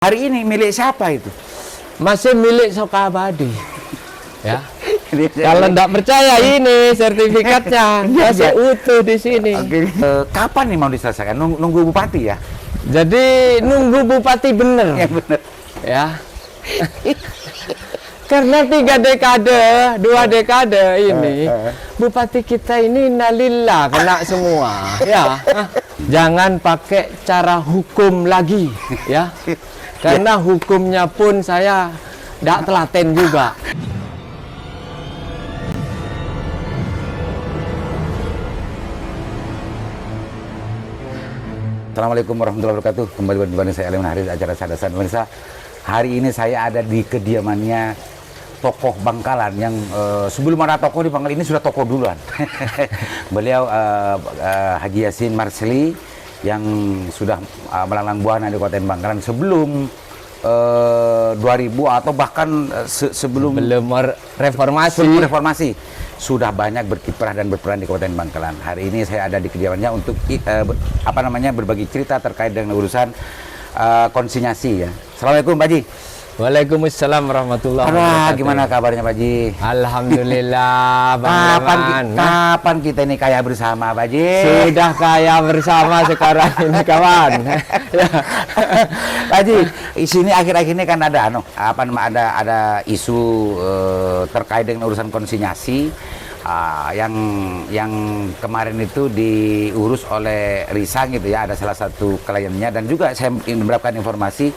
Hari ini milik siapa itu? Masih milik Sokabadi. Ya. Kalau enggak percaya ini sertifikatnya masih utuh di sini. Oke. Kapan nih mau diselesaikan? Nunggu bupati ya? Jadi nunggu bupati bener. Ya bener. Ya. Karena 3 dekade, 2 dekade ini bupati kita ini nalillah kena semua. Ya. Jangan pakai cara hukum lagi, ya. Karena hukumnya pun saya tidak telaten juga. Assalamualaikum warahmatullahi wabarakatuh. Kembali bersama saya Aliman Haris, acara Sadasan Pemirsa. Hari ini saya ada di kediamannya tokoh Bangkalan yang sebelum ada tokoh di Bangkalan ini sudah tokoh duluan. Beliau Haji Yassin Marsli yang sudah melanglang buana di Kabupaten Bangkalan sebelum 2000 atau bahkan sebelum reformasi sudah banyak berkiprah dan berperan di Kabupaten Bangkalan. Hari ini saya ada di kediamannya untuk berbagi cerita terkait dengan urusan konsinyasi ya. Assalamualaikum Pak Haji. Waalaikumsalam warahmatullahi wabarakatuh. Gimana kabarnya Pak Haji? Alhamdulillah Bang kapan kita ini kaya bersama Pak Haji? Sudah kaya bersama sekarang ini kawan. Ya. Pak Haji, di sini akhir-akhir ini kan ada ada isu terkait dengan urusan konsinyasi yang kemarin itu diurus oleh Risang gitu ya, ada salah satu kliennya, dan juga saya mendapatkan informasi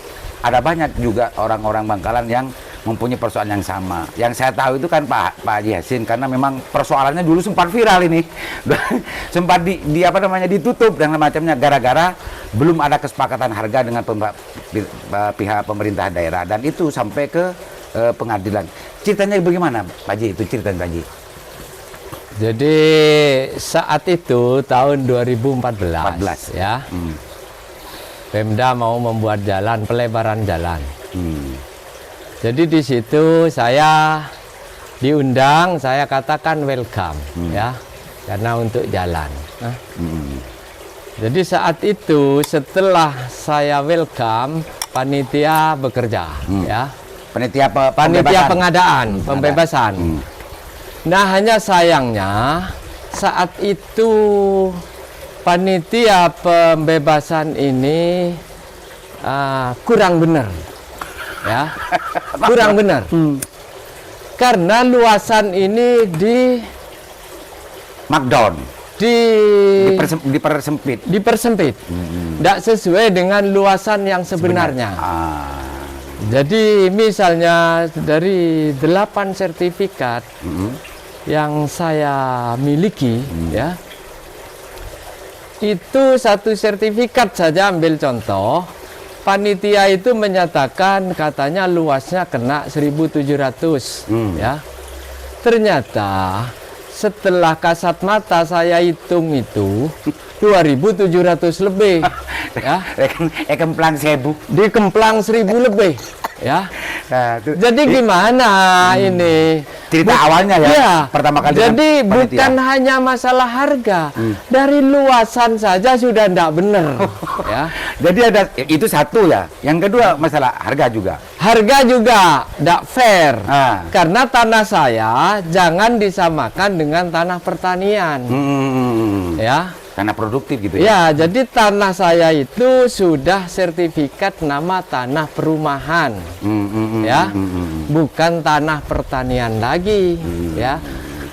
ada banyak juga orang-orang Bangkalan yang mempunyai persoalan yang sama. Yang saya tahu itu kan Pak Haji Yassin, karena memang persoalannya dulu sempat viral ini, sempat ditutup dan macamnya gara-gara belum ada kesepakatan harga dengan pihak pemerintah daerah, dan itu sampai ke pengadilan. Ceritanya bagaimana Pak Haji? Itu ceritanya Pak Haji. Jadi saat itu tahun 2014 ya. Pemda mau membuat jalan, pelebaran jalan. Jadi di situ saya diundang, saya katakan welcome ya, karena untuk jalan. Jadi saat itu setelah saya welcome, panitia bekerja ya. Panitia pengadaan, pembebasan. Nah hanya sayangnya saat itu panitia pembebasan ini kurang benar, ya, kurang benar. Karena luasan ini dipersempit, tidak sesuai dengan luasan yang sebenarnya. Jadi misalnya dari 8 sertifikat yang saya miliki, ya. Itu satu sertifikat saja, ambil contoh, panitia itu menyatakan katanya luasnya kena 1.700 ya. Ternyata setelah kasat mata saya hitung itu 2.700 lebih ya. Kemplang 1.000. Di kemplang 1.000 lebih ya. Jadi gimana ini? Cerita awalnya ya, pertama kali. Jadi bukan hanya masalah harga, dari luasan saja sudah tidak benar. Ya. Jadi ada itu satu ya. Yang kedua masalah harga juga. Harga juga tidak fair, karena tanah saya jangan disamakan dengan tanah pertanian. Ya. Tanah produktif gitu ya. Ya, jadi tanah saya itu sudah sertifikat nama tanah perumahan, ya, bukan tanah pertanian lagi, ya.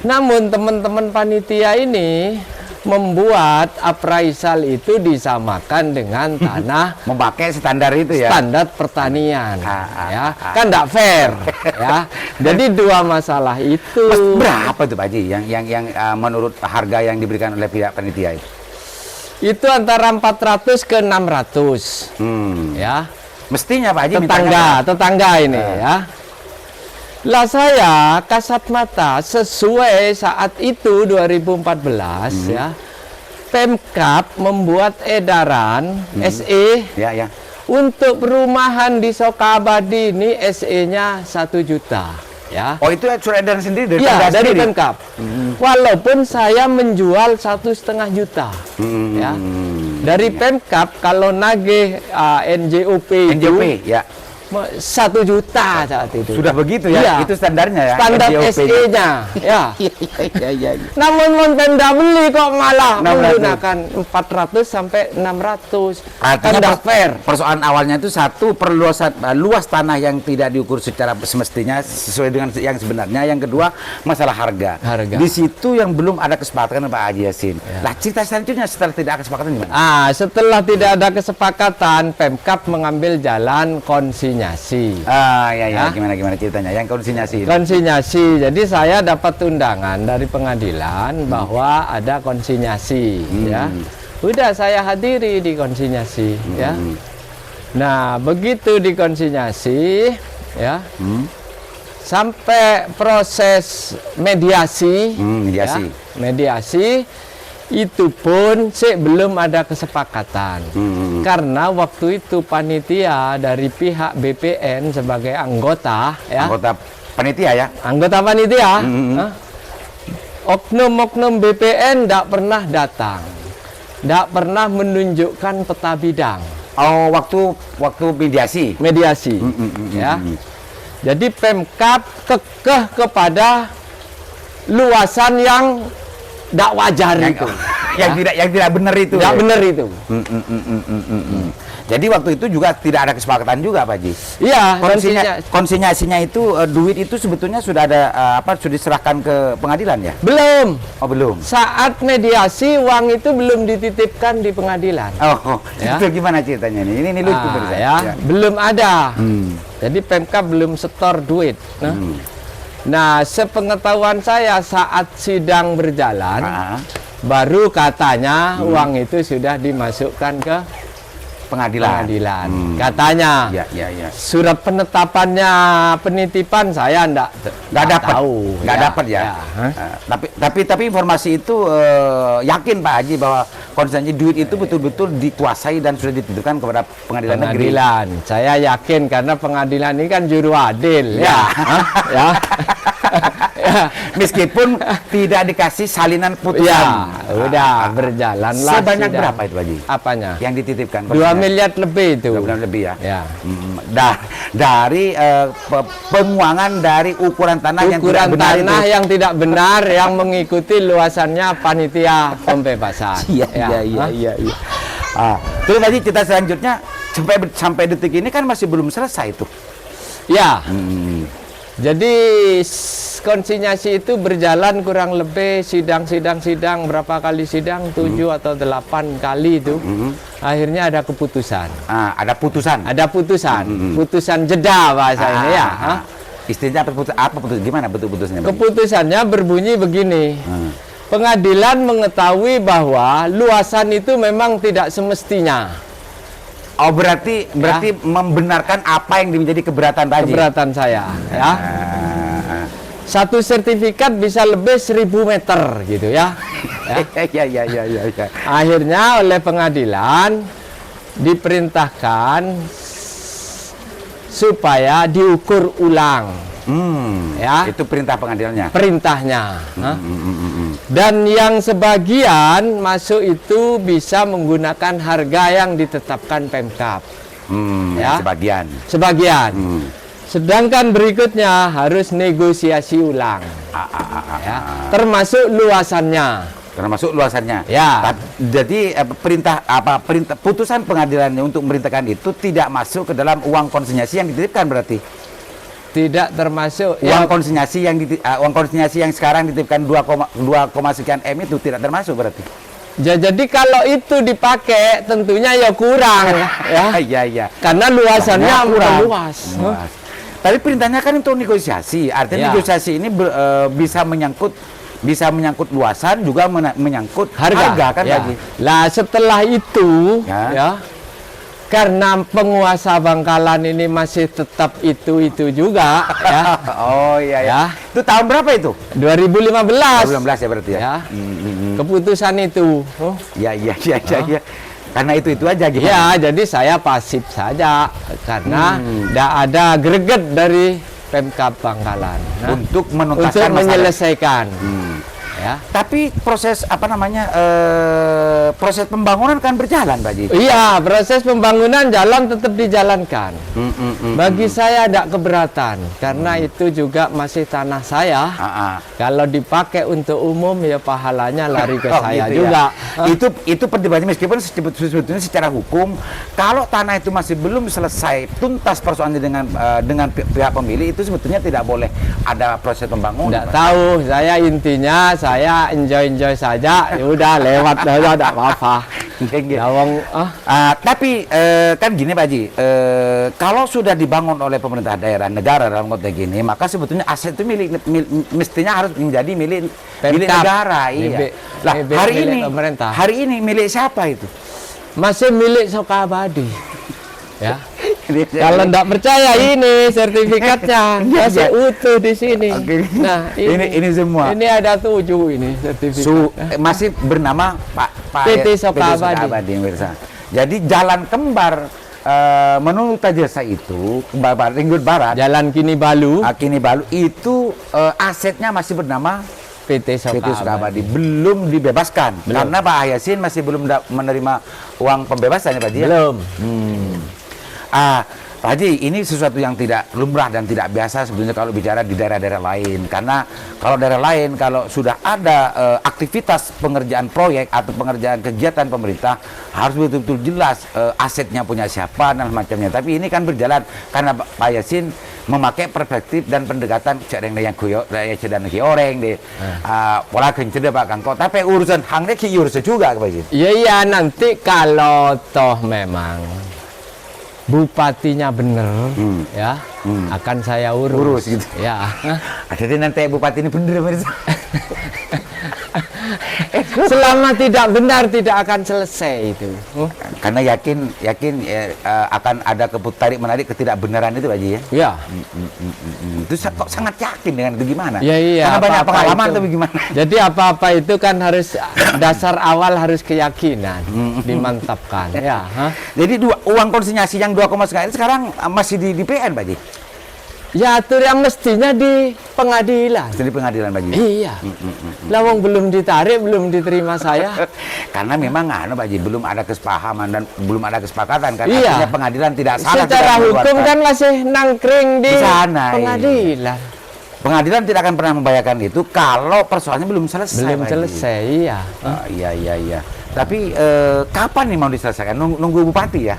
Namun teman-teman panitia ini membuat appraisal itu disamakan dengan tanah memakai standar itu ya, standar pertanian, ya, kan tidak fair, ya. Jadi dua masalah itu. Mas, berapa tuh Pak Haji yang menurut harga yang diberikan oleh pihak panitia itu? Itu antara 400 ke 600, ya. Mestinya Pak Haji tetangga ini, ya. Lah saya kasat mata sesuai saat itu 2014 ya. Pemkab membuat edaran SE ya. Untuk perumahan di Sokabadi ini SE-nya 1 juta ya. Oh, itu surat edaran sendiri dari dari Pemkab. Walaupun saya menjual 1,5 juta ya. Dari Pemkap kalau nagih NJOP itu NJP ya. 1 juta saat itu. Sudah begitu ya? Iya. Itu standarnya ya? Standar NJOP-nya. SE-nya. Ya. Iya. Namun Pemda beli kok malah 600. menggunakan 400 sampai 600. Kan Artinya tidak fair. persoalan awalnya itu satu, perluasan luas tanah yang tidak diukur secara semestinya sesuai dengan yang sebenarnya. Yang kedua, masalah harga. Di situ yang belum ada kesepakatan Pak Haji Yasin. Lah cerita selanjutnya setelah tidak ada kesepakatan gimana? Setelah tidak ada kesepakatan, Pemkap mengambil jalan konsinyasi. Ya. Gimana ceritanya? Yang konsinyasi. Konsinyasi. Jadi saya dapat undangan dari pengadilan bahwa ada konsinyasi, ya. Udah saya hadiri di konsinyasi, ya. Nah, begitu di konsinyasi, ya. Sampai proses mediasi, mediasi. ya, mediasi itu pun belum ada kesepakatan. Karena waktu itu panitia dari pihak BPN sebagai anggota, ya. Anggota panitia ya? Anggota panitia. Oknum-oknum BPN tidak pernah datang. Tidak pernah menunjukkan peta bidang. Oh, waktu mediasi. Mediasi. Ya. Jadi Pemkap kekeh kepada luasan yang tidak wajar itu. Yang tidak benar itu. Tidak benar itu. Jadi waktu itu juga tidak ada kesepakatan juga, Pak Haji. Iya, konsinyasinya itu duit itu sebetulnya sudah ada sudah diserahkan ke pengadilan ya? Belum. Oh, belum. Saat mediasi uang itu belum dititipkan di pengadilan. Ya? Itu gimana ceritanya ini? Ini lucu ya. Belum ada. Jadi Pemkap belum setor duit. Nah, sepengetahuan saya saat sidang berjalan, baru katanya uang itu sudah dimasukkan ke pengadilan. Katanya. Ya. Surat penetapannya penitipan saya enggak tahu. Enggak dapat ya. Tapi informasi itu yakin Pak Haji bahwa konsinyasi duit itu betul-betul dikuasai dan sudah dititipkan kepada pengadilan negeri. Saya yakin karena pengadilan ini kan juru adil ya. Ya. Meskipun tidak dikasih salinan putusan. Ya, udah berjalanlah. Sebanyak berapa itu Pak Haji? Apanya? Yang dititipkan. 2 miliar lebih itu. 2 miliar lebih ya. Ya. Dari penguangan dari ukuran tanah yang tidak benar yang tidak benar yang mengikuti luasannya panitia pembebasan. Iya. Terus tadi cerita selanjutnya sampai detik ini kan masih belum selesai itu. Ya. Jadi konsinyasi itu berjalan kurang lebih sidang berapa kali sidang 7 atau 8 kali itu. Akhirnya ada keputusan. Ada putusan. Putusan jeda bahasa ini ya. Istilahnya apa putusan? Gimana putusnya? Keputusannya berbunyi begini. Pengadilan mengetahui bahwa luasan itu memang tidak semestinya. Oh, berarti membenarkan apa yang menjadi keberatan tadi. Keberatan saya, ya. Satu sertifikat bisa lebih 1000 meter gitu ya. Ya. Akhirnya oleh pengadilan diperintahkan supaya diukur ulang. Ya. Itu perintah pengadilannya. Perintahnya. Dan yang sebagian masuk itu bisa menggunakan harga yang ditetapkan Pemkap. Ya. Sebagian. Sedangkan berikutnya harus negosiasi ulang. Ya. Termasuk luasannya. Ya. Jadi perintah putusan pengadilannya untuk memerintahkan itu tidak masuk ke dalam uang konsinyasi yang dititipkan berarti. Tidak termasuk uang konsinyasi yang sekarang dititipkan 2, sekian M itu tidak termasuk berarti. Jadi kalau itu dipakai tentunya ya kurang ya. Iya. Karena luasannya kurang luas. Tapi perintahnya kan untuk negosiasi. Artinya negosiasi ini bisa menyangkut luasan juga menyangkut harga kan lagi. Lah setelah itu ya karena penguasa Bangkalan ini masih tetap itu juga ya. Oh iya. Itu tahun berapa itu? 2015 ya berarti ya. Keputusan itu. Iya. Karena itu aja gitu. Ya, jadi saya pasif saja karena tidak ada greget dari Pemkab Bangkalan untuk menuntaskan menyelesaikan. ya. Tapi proses apa namanya proses pembangunan kan berjalan, Pak Haji. Iya, proses pembangunan jalan tetap dijalankan. Bagi saya tidak keberatan karena itu juga masih tanah saya. Kalau dipakai untuk umum ya pahalanya lari ke saya gitu juga. Ya. Itu perdebatannya, meskipun sebetulnya secara hukum kalau tanah itu masih belum selesai tuntas persoalannya dengan pihak pemilik, itu sebetulnya tidak boleh ada proses pembangunan. Tidak tahu, saya intinya saya enjoy saja, ya udah lewat saja, tidak apa-apa. Tapi kan gini Pak Haji, kalau sudah dibangun oleh pemerintah daerah, negara dalam konteks gini, maka sebetulnya aset itu mestinya harus menjadi milik negara. Iya. Lah hari ini milik siapa itu? Masih milik Sokabadi. Ya. Kalau tidak percaya ini sertifikatnya masih utuh di sini. Nah, ini semua. Ini ada 7 ini sertifikat. Masih bernama Pak PT Sokabadi. Jadi jalan kembar menurut Tajasa itu Ringgut Barat, Jalan Kini Balu itu asetnya masih bernama PT Sokabadi. Sokabadi, belum dibebaskan karena Pak Yasin masih belum menerima uang pembebasan ya Pak Haji. Belum. Pak Haji, ini sesuatu yang tidak lumrah dan tidak biasa sebetulnya kalau bicara di daerah-daerah lain. Karena kalau daerah lain, kalau sudah ada aktivitas pengerjaan proyek atau pengerjaan kegiatan pemerintah, harus betul-betul jelas asetnya punya siapa dan macamnya. Tapi ini kan berjalan karena Pak Yasin memakai perspektif dan pendekatan cereng yang kuyo, dan orang deh, pola kencede Pak Kangko. Tapi urusan hangnya urusan juga Pak Yasin. Iya, nanti kalau toh memang bupatinya bener, ya akan saya urus gitu. Ya. Jadi nanti bupati ini bener Mirza. Selama tidak benar tidak akan selesai itu. Karena yakin akan ada tarik menarik ketidakbenaran itu Pak Haji ya. Ya. Itu kok sangat yakin dengan itu gimana? Ya, iya. Karena banyak pengalaman itu, tuh bagaimana? Jadi apa-apa itu kan harus dasar awal harus keyakinan dimantapkan. Ya. Jadi uang konsinyasi yang 2,5 sekarang masih di PN Pak Haji? Ya atur yang mestinya di pengadilan. Di pengadilan Pak Haji? Iya. Lawang belum ditarik, belum diterima saya. Karena memang Pak Haji belum ada kesepahaman dan belum ada kesepakatan kan. Iya. Artinya pengadilan tidak salah. Secara hukum kan masih nangkring di sana, pengadilan. Iya. Pengadilan tidak akan pernah membayarkan itu kalau persoalannya belum selesai. Belum selesai, iya. Iya. Tapi kapan nih mau diselesaikan? Nunggu bupati ya?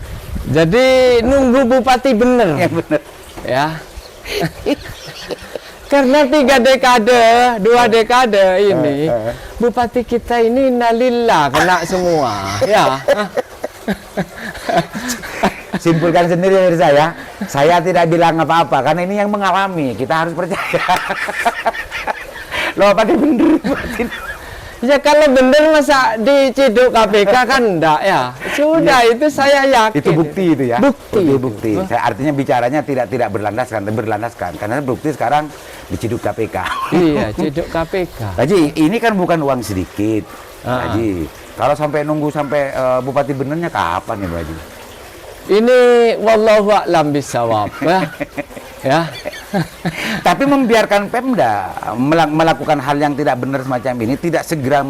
Jadi nunggu bupati bener. Ya bener. Ya. Karena 3 dekade, 2 dekade ini bupati kita ini nalillah kena semua. Ya. Simpulkan sendiri dari saya tidak bilang apa-apa karena ini yang mengalami, kita harus percaya. Loh, apa dia bener? Ya kalau bener masa diciduk KPK kan enggak ya. Sudah itu saya yakin. Itu bukti itu ya. Bukti. Saya artinya bicaranya tidak berlandaskan karena bukti sekarang diciduk KPK. Iya, ciduk KPK. Haji, ini kan bukan uang sedikit. Haji, kalau sampai nunggu sampai bupati benernya kapan ya, Pak Haji? Ini wallahu a'lam bisawab ya. Tapi membiarkan Pemda melakukan hal yang tidak benar semacam ini, tidak segera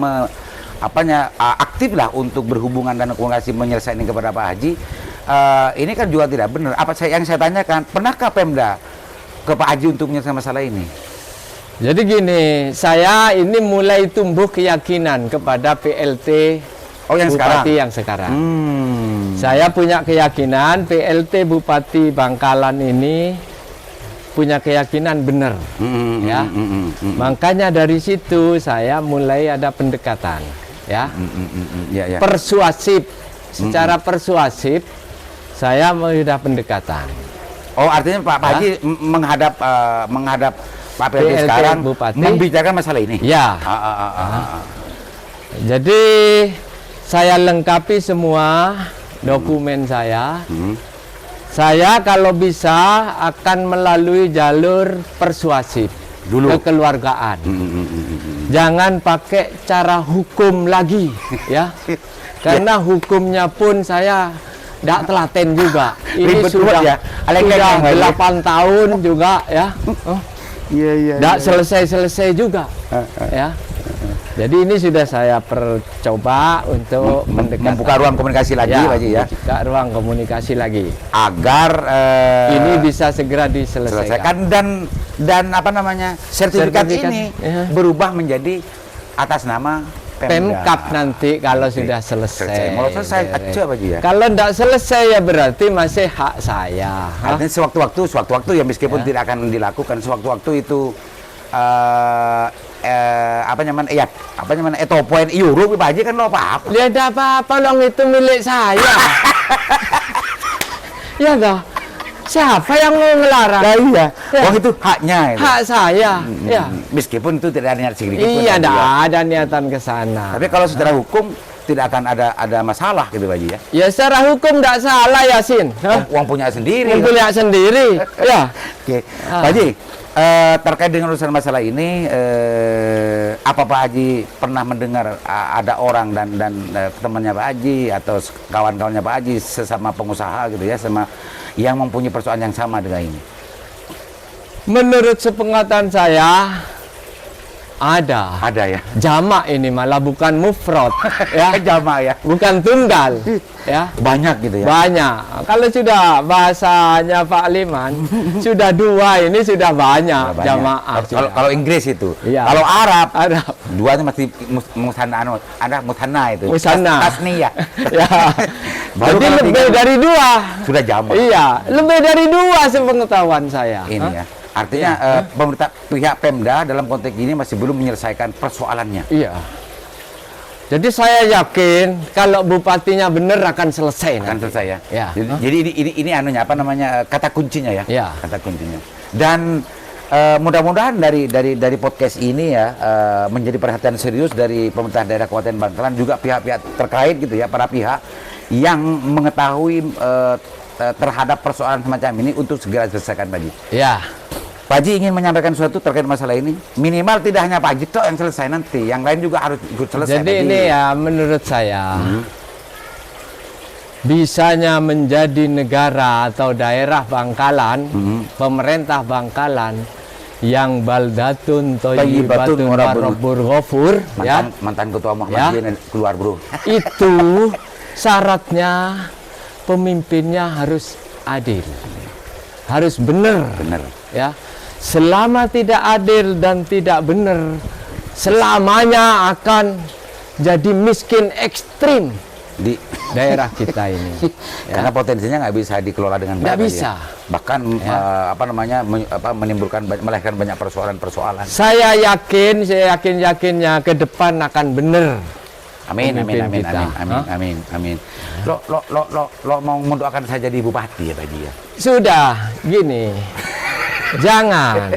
aktif lah untuk berhubungan dan komunikasi menyelesaikan kepada Pak Haji, ini kan juga tidak benar. Yang saya tanyakan, pernahkah Pemda ke Pak Haji untuk menyelesaikan masalah ini? Jadi gini, saya ini mulai tumbuh keyakinan kepada PLT Bupati yang sekarang. Saya punya keyakinan PLT Bupati Bangkalan ini punya keyakinan benar, ya. Makanya dari situ saya mulai ada pendekatan, ya. Persuasif, secara persuasif saya sudah pendekatan. Oh, artinya Pak Haji menghadap Pak PLT sekarang Bupati membicarakan masalah ini. Ya. Jadi saya lengkapi semua dokumen saya. Saya kalau bisa akan melalui jalur persuasif dulu, kekeluargaan. Jangan pakai cara hukum lagi, ya. Karena hukumnya pun saya tidak telaten juga. Ini sudah ya. 8 tahun juga, ya. Iya. Tidak selesai juga, ya. Jadi ini sudah saya percoba untuk membuka ruang komunikasi lagi, Pak Haji ya. Membuka ruang komunikasi lagi Agar ini bisa segera diselesaikan. selesaikan dan apa namanya sertifikat ini berubah menjadi atas nama Pemkap nanti kalau sudah selesai. Kalau selesai aja Pak Haji ya. Kalau tidak selesai ya berarti masih hak saya. Artinya sewaktu-waktu ya meskipun tidak akan dilakukan sewaktu-waktu itu apa namanya etopoin euro Pak Haji kan lo apa-apa. Ya ada apa-apa dong, itu milik saya. Ya toh. Siapa yang mau ngelarang? Nah, iya. Ya. Wong itu haknya itu. Hak saya. Ya. Meskipun itu tidak ada niat sedikit pun. Iya, tidak ada niatan ke sana. Tapi kalau secara hukum tidak akan ada masalah gitu Pak Haji ya. Ya secara hukum tidak salah Yasin. Uang punya sendiri. Uang punya sendiri. Ya. Oke. Pak Haji, terkait dengan urusan masalah ini, apa Pak Haji pernah mendengar ada orang dan temannya Pak Haji atau kawan-kawannya Pak Haji sesama pengusaha gitu ya, sama yang mempunyai persoalan yang sama dengan ini? Menurut sepengetahuan saya ada ya. Jamak ini malah bukan mufrad ya. Jamak ya. Bukan tunggal ya. Banyak gitu ya. Banyak. Kalau sudah bahasanya Pak Liman sudah dua, ini sudah banyak, jamaah. Kalau Inggris itu. Ya. Kalau Arab duanya masih musanna itu. Musanna. Tasniyah. Ya. Baru jadi lebih dari dua. Sudah jamak. Iya, lebih dari dua sepengetahuan saya. Ini ya. Artinya pemerintah pihak Pemda dalam konteks ini masih belum menyelesaikan persoalannya. Iya. Jadi saya yakin kalau bupatinya benar akan selesai. Akan selesai ya. Ya. Jadi ini anunya apa namanya kata kuncinya ya. Ya. Kata kuncinya. Dan mudah-mudahan dari podcast ini ya menjadi perhatian serius dari pemerintah daerah Kabupaten Bangkalan, juga pihak-pihak terkait gitu ya, para pihak yang mengetahui terhadap persoalan semacam ini untuk segera diselesaikan Pak Haji. Ya. Pak Haji ingin menyampaikan sesuatu terkait masalah ini. Minimal tidak hanya Pak Haji toh yang selesai, nanti yang lain juga harus ikut selesai. Jadi ini ya menurut saya bisanya menjadi negara atau daerah Bangkalan, pemerintah Bangkalan yang baldatun thayyibatun wa rabbur ghafur ya. Mantan ketua Muhammadiyah keluar bro. Itu syaratnya pemimpinnya harus adil. Harus benar. Benar. Ya. Selama tidak adil dan tidak benar, selamanya akan jadi miskin ekstrim di daerah kita ini. Karena potensinya nggak bisa dikelola dengan baik. Nggak bisa. Bahkan menimbulkan melahirkan banyak persoalan-persoalan. Saya yakinnya ke depan akan benar. Amin. Lo mau mendoakan saya jadi bupati ya Pak Haji ya? Sudah, gini. Jangan.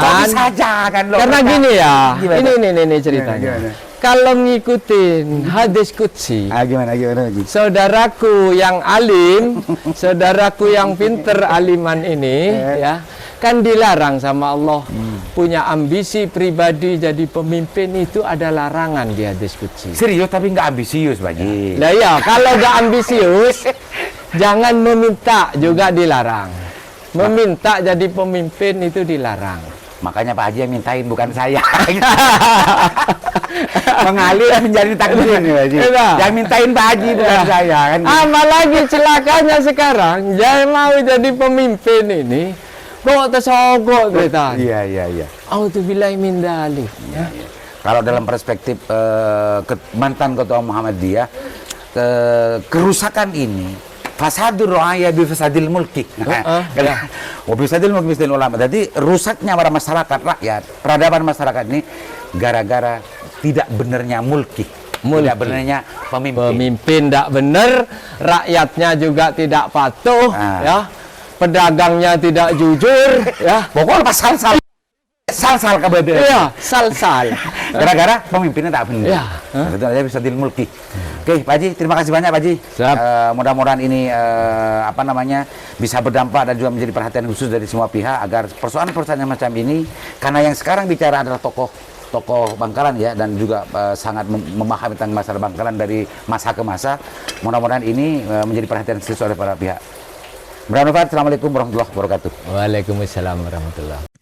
Kok bisa jangan lo? Karena gini ya. Gimana? Ini ceritanya. Kalau ngikutin hadis qudsi, gimana Haji? saudaraku yang alim, saudaraku yang pinter aliman ini ya, kan dilarang sama Allah. Punya ambisi pribadi jadi pemimpin itu ada larangan di hadis qudsi. Serius tapi nggak ambisius Pak Haji. Nah ya, kalau nggak ambisius jangan meminta, juga dilarang. Meminta jadi pemimpin itu dilarang. Makanya Pak Haji yang mintain, bukan saya. Mengalir menjadi takdir nih Pak Haji. Yang mintain Pak Haji bukan saya kan. Apalagi celakanya sekarang, jangan mau jadi pemimpin ini bawa tersogok kita. Iya. Auzubillahi min dzalik. Ya. Kalau dalam perspektif mantan ketua Muhammadiyah, kerusakan ini fasadur ra'aya bi fasadil mulki. Wa bi fasadil mulki misal ulama. Jadi rusaknya para masyarakat, rakyat, peradaban masyarakat ini gara-gara tidak benernya mulki. Tidak benernya pemimpin. Pemimpin tidak benar, rakyatnya juga tidak patuh, ya. Pedagangnya tidak jujur, ya. Pokoknya pasal sal kebetulan. Iya, sal. Gara-gara pemimpinnya tak benar. Ya. Itu aja bisa dimulki. Oke, Pak Haji, terima kasih banyak Pak Haji. Mudah-mudahan ini bisa berdampak dan juga menjadi perhatian khusus dari semua pihak agar persoalan-persoalan macam ini, karena yang sekarang bicara adalah tokoh Bangkalan ya, dan juga sangat memahami tentang masalah Bangkalan dari masa ke masa. Mudah-mudahan ini menjadi perhatian khusus oleh para pihak. Assalamualaikum warahmatullahi wabarakatuh. Waalaikumsalam warahmatullahi